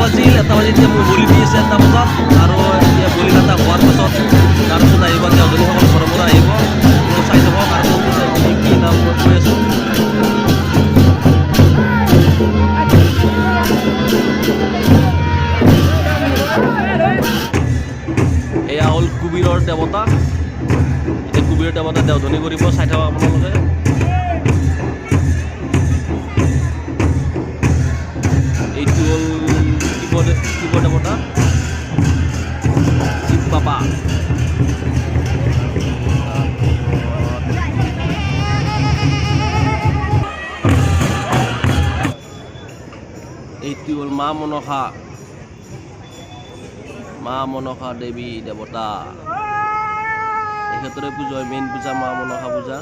বাজিল এতিয়া মোৰ বলি দি আছে 1টা বজাত আৰু এতিয়া বলি কাটা হোৱাৰ পাছত তাৰপিছত আহিব দেওধনীসকল ঘৰৰ পৰা আহিব চাই থাকক আৰু কি নাম কৈ আছোঁ এয়া হ'ল কুবীৰৰ দেৱতা এতিয়া কুবীৰৰ দেৱতা দেওধনী কৰিব চাই থাকক আপোনালোকে এইটো হ'ল শিৱ দেৱতা শিৱ বাবা এইটো হ'ল মা মনসা দেৱী দেৱতা এখেতৰে পূজা হয় মেইন পূজা মা মনসা পূজা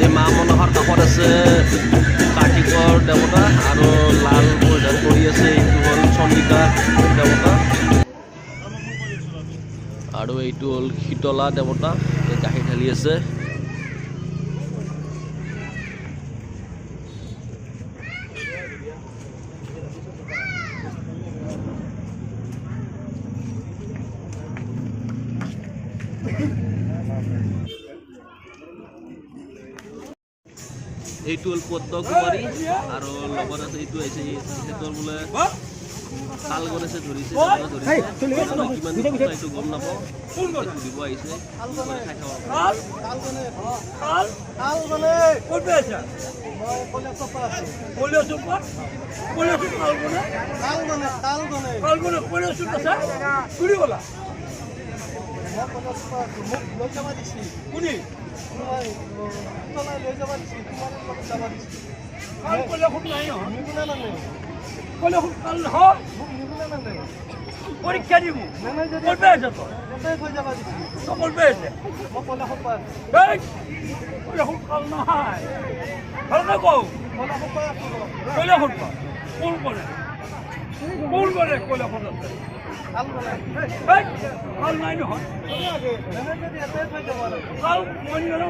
এই মা মনসাৰ কাষত আছে কাৰ্তিকৰ দেৱতা আৰু লাল পৰিধান কৰি আছে এইটো হ'ল চন্দিকা দেৱতা আৰু এইটো হ'ল শীতলা দেৱতা গাখীৰ ঢালি আছে এইটো হ'ল পদ্মকুমাৰী আৰু লগত আছে এইটো আহিছে তেখেতৰ বোলে তাল গণেশে ধৰিছে কিমান এইটো গম নাপাওঁ সুধিব আহিছে পরীক্ষা দিব করবে আছে তো করবে আছে কাল নহয় ভালকে কও কইলে করবা কোন করে কইলে করতে কাল নাই নহয় কাল মনি গেল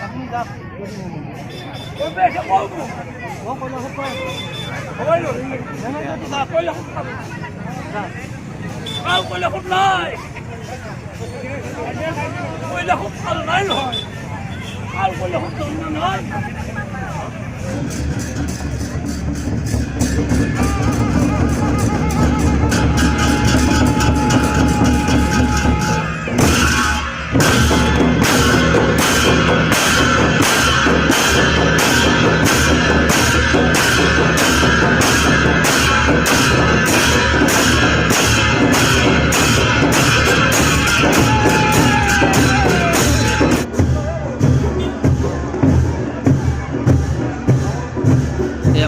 আপনি যান করবে আছে কও কাল কইলে খুব নাই কইলে খুব কাল নাই নহয় কাল কইলে খুব নাই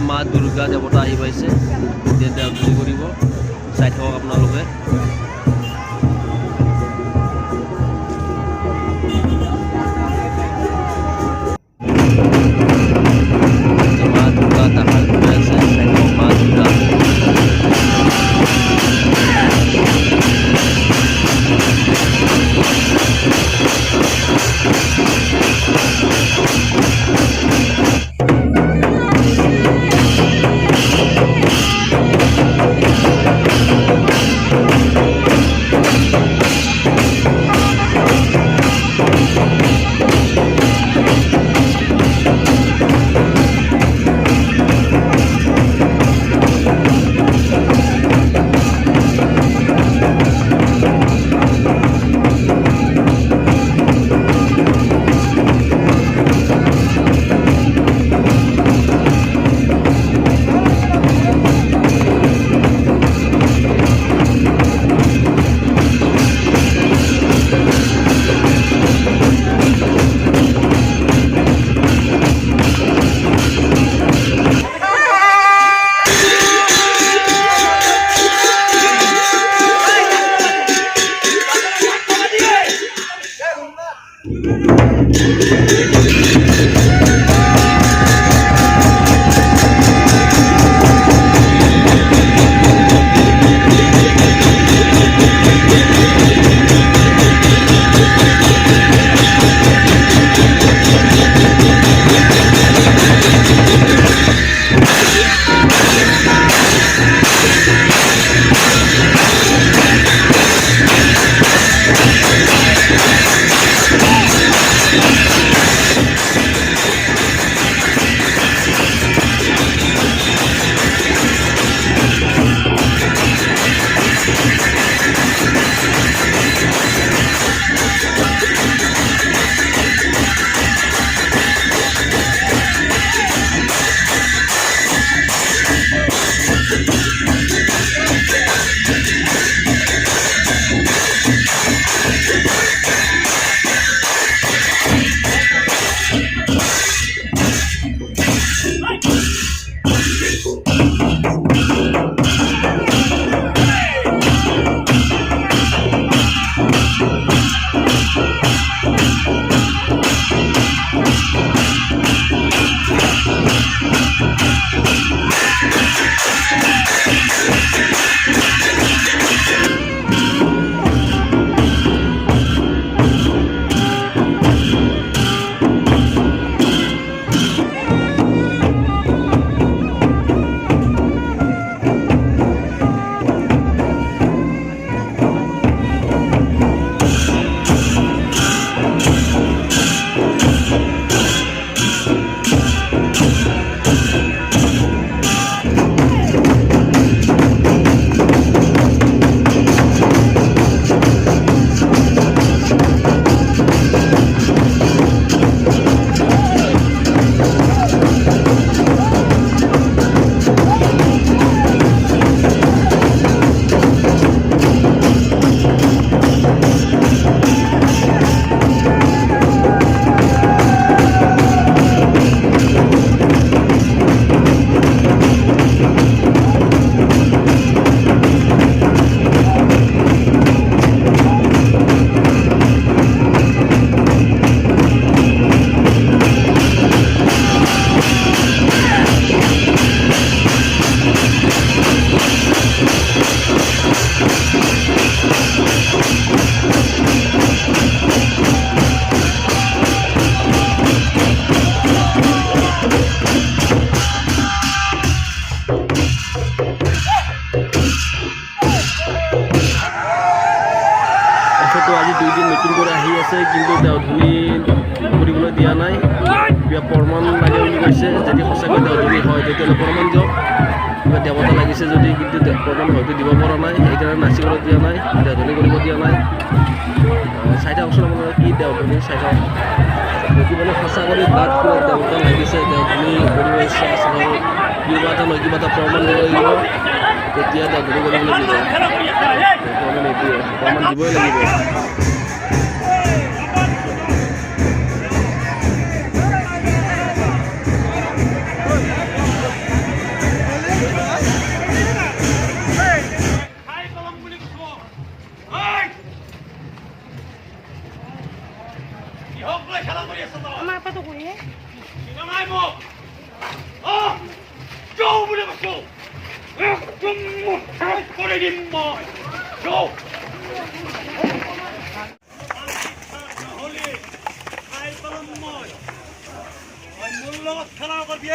মা দুৰ্গা দেৱতা আহি পাইছে এতিয়া দেওধনী কৰিব চাই থাকক আপোনালোকে মা দুৰ্গা তাহাৰ ঘূৰাই আছে চাই থাকক মা দুৰ্গা আহি আছে কিন্তু দেওধনী কৰিবলৈ দিয়া নাই কিবা প্ৰমাণ লাগে বুলি কৈছে যদি সঁচাকৈ দেওধনী হয় তেতিয়াহ'লে প্ৰমাণ দিয়ক কিবা দেৱতা লাগিছে যদি কিন্তু প্ৰমাণ হয়তো দিব পৰা নাই সেইকাৰণে নাচিবলৈ দিয়া নাই দেওধনী কৰিব দিয়া নাই চাই থাকচোন আপোনালোকে কি দেওধনী চাই থাকক যদি মানে সঁচা কৰি তাত কিবা দেৱতা লাগিছে দেওধনী কৰিব ইচ্ছা আছে কিবা এটা নহয় কিবা এটা প্ৰমাণ দিব লাগিব তেতিয়া দেওধনী কৰিবলৈ দিব প্ৰমাণ নিদিয়ে প্ৰমাণ দিবই লাগিব Ama apa tuh gue? খেলা কৰবি